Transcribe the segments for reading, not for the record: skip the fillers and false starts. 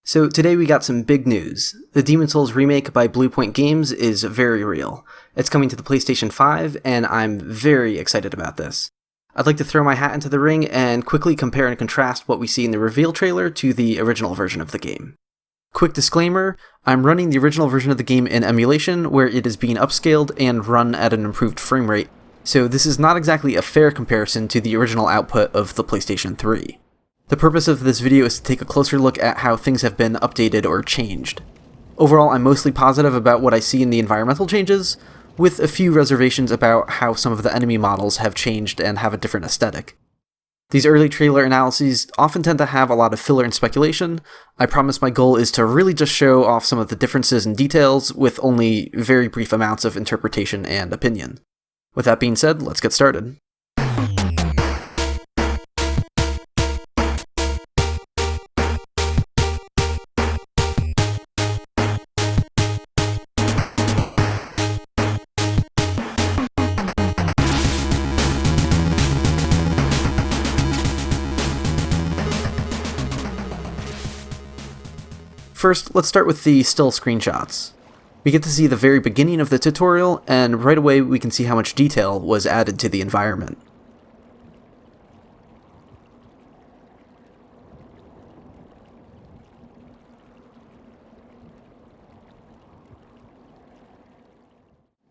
So today we got some big news. The Demon's Souls remake by Bluepoint Games is very real. It's coming to the PlayStation 5, and I'm very excited about this. I'd like to throw my hat into the ring and quickly compare and contrast what we see in the reveal trailer to the original version of the game. Quick disclaimer, I'm running the original version of the game in emulation, where it is being upscaled and run at an improved frame rate, so this is not exactly a fair comparison to the original output of the PlayStation 3. The purpose of this video is to take a closer look at how things have been updated or changed. Overall, I'm mostly positive about what I see in the environmental changes, with a few reservations about how some of the enemy models have changed and have a different aesthetic. These early trailer analyses often tend to have a lot of filler and speculation. I promise my goal is to really just show off some of the differences and details with only very brief amounts of interpretation and opinion. With that being said, let's get started. First, let's start with the still screenshots. We get to see the very beginning of the tutorial, and right away we can see how much detail was added to the environment.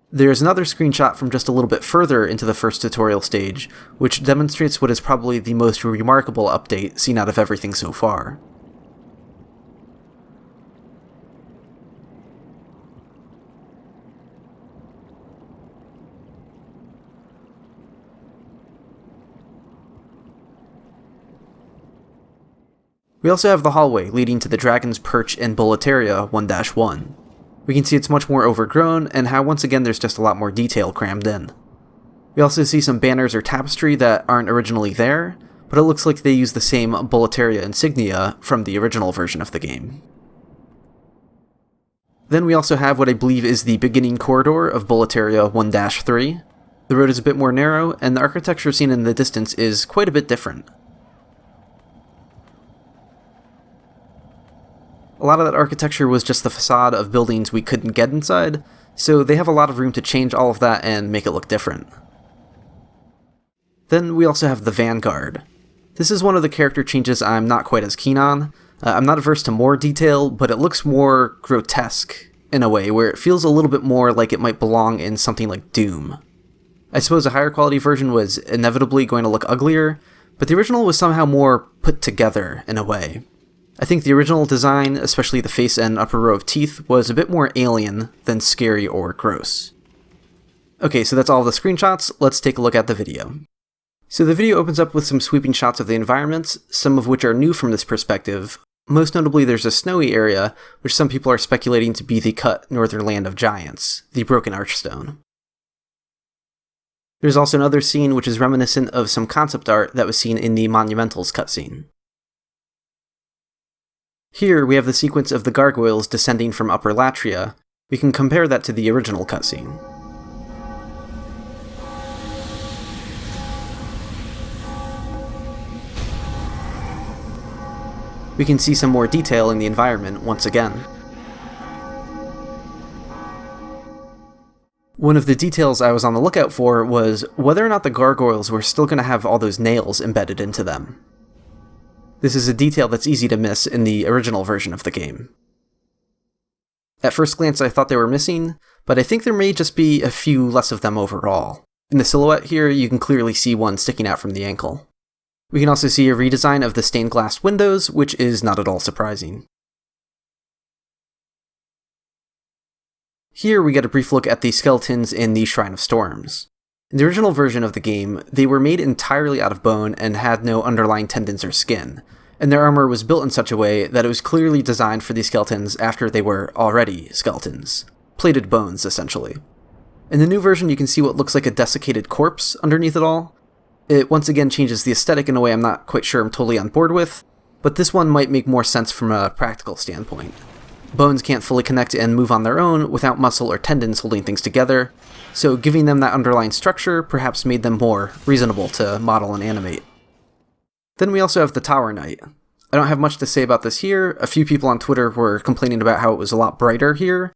There's another screenshot from just a little bit further into the first tutorial stage, which demonstrates what is probably the most remarkable update seen out of everything so far. We also have the hallway leading to the Dragon's Perch in Boletaria 1-1. We can see it's much more overgrown, and how once again there's just a lot more detail crammed in. We also see some banners or tapestry that aren't originally there, but it looks like they use the same Boletaria insignia from the original version of the game. Then we also have what I believe is the beginning corridor of Boletaria 1-3. The road is a bit more narrow, and the architecture seen in the distance is quite a bit different. A lot of that architecture was just the facade of buildings we couldn't get inside, so they have a lot of room to change all of that and make it look different. Then we also have the Vanguard. This is one of the character changes I'm not quite as keen on. I'm not averse to more detail, but it looks more grotesque in a way, where it feels a little bit more like it might belong in something like Doom. I suppose a higher quality version was inevitably going to look uglier, but the original was somehow more put together in a way. I think the original design, especially the face and upper row of teeth, was a bit more alien than scary or gross. Okay, so that's all the screenshots. Let's take a look at the video. So the video opens up with some sweeping shots of the environments, some of which are new from this perspective. Most notably, there's a snowy area, which some people are speculating to be the cut northern land of giants, the Broken Archstone. There's also another scene which is reminiscent of some concept art that was seen in the Monumentals cutscene. Here we have the sequence of the gargoyles descending from Upper Latria. We can compare that to the original cutscene. We can see some more detail in the environment once again. One of the details I was on the lookout for was whether or not the gargoyles were still going to have all those nails embedded into them. This is a detail that's easy to miss in the original version of the game. At first glance I thought they were missing, but I think there may just be a few less of them overall. In the silhouette here, you can clearly see one sticking out from the ankle. We can also see a redesign of the stained glass windows, which is not at all surprising. Here we get a brief look at the skeletons in the Shrine of Storms. In the original version of the game, they were made entirely out of bone and had no underlying tendons or skin, and their armor was built in such a way that it was clearly designed for these skeletons after they were already skeletons. Plated bones, essentially. In the new version, you can see what looks like a desiccated corpse underneath it all. It once again changes the aesthetic in a way I'm not quite sure I'm totally on board with, but this one might make more sense from a practical standpoint. Bones can't fully connect and move on their own without muscle or tendons holding things together, so giving them that underlying structure perhaps made them more reasonable to model and animate. Then we also have the Tower Knight. I don't have much to say about this here. A few people on Twitter were complaining about how it was a lot brighter here,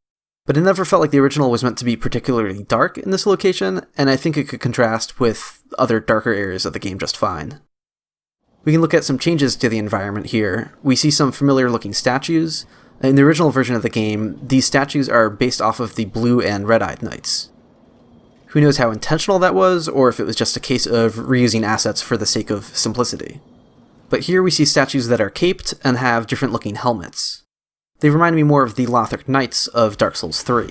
but it never felt like the original was meant to be particularly dark in this location, and I think it could contrast with other darker areas of the game just fine. We can look at some changes to the environment here. We see some familiar looking statues. In the original version of the game, these statues are based off of the blue and red-eyed knights. Who knows how intentional that was, or if it was just a case of reusing assets for the sake of simplicity. But here we see statues that are caped and have different looking helmets. They remind me more of the Lothric Knights of Dark Souls 3.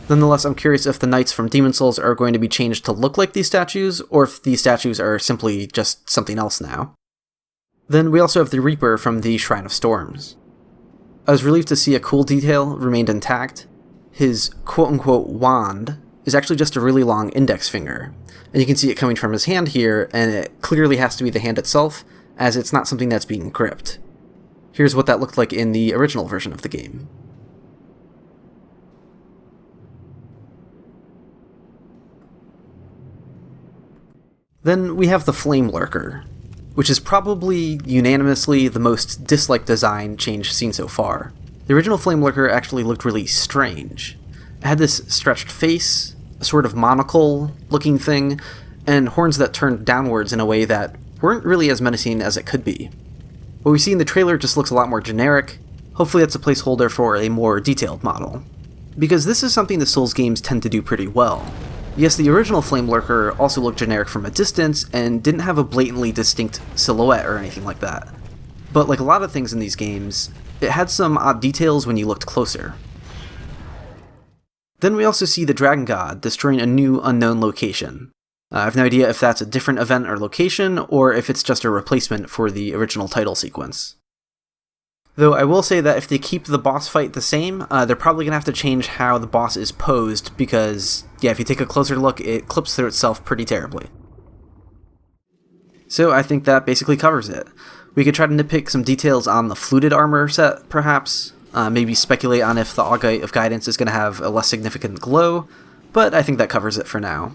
Nonetheless, I'm curious if the knights from Demon Souls are going to be changed to look like these statues, or if these statues are simply just something else now. Then we also have the Reaper from the Shrine of Storms. I was relieved to see a cool detail remained intact. His quote-unquote wand is actually just a really long index finger, and you can see it coming from his hand here, and it clearly has to be the hand itself, as it's not something that's being gripped. Here's what that looked like in the original version of the game. Then we have the Flamelurker, which is probably unanimously the most disliked design change seen so far. The original Flamelurker actually looked really strange. It had this stretched face, a sort of monocle-looking thing, and horns that turned downwards in a way that weren't really as menacing as it could be. What we see in the trailer just looks a lot more generic. Hopefully that's a placeholder for a more detailed model. Because this is something the Souls games tend to do pretty well. Yes, the original Flamelurker also looked generic from a distance and didn't have a blatantly distinct silhouette or anything like that. But like a lot of things in these games, it had some odd details when you looked closer. Then we also see the Dragon God destroying a new unknown location. I have no idea if that's a different event or location, or if it's just a replacement for the original title sequence. Though I will say that if they keep the boss fight the same, they're probably going to have to change how the boss is posed, because, yeah, if you take a closer look, it clips through itself pretty terribly. So I think that basically covers it. We could try to nitpick some details on the fluted armor set, perhaps, maybe speculate on if the Augite of Guidance is going to have a less significant glow, but I think that covers it for now.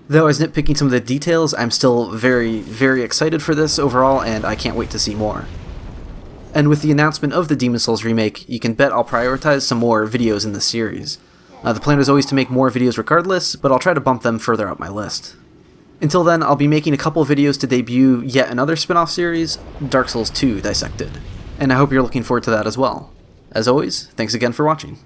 Though as nitpicking some of the details, I'm still very, very excited for this overall, and I can't wait to see more. And with the announcement of the Demon Souls remake, you can bet I'll prioritize some more videos in this series. The plan is always to make more videos regardless, but I'll try to bump them further up my list. Until then, I'll be making a couple videos to debut yet another spin-off series, Dark Souls 2 Dissected, and I hope you're looking forward to that as well. As always, thanks again for watching.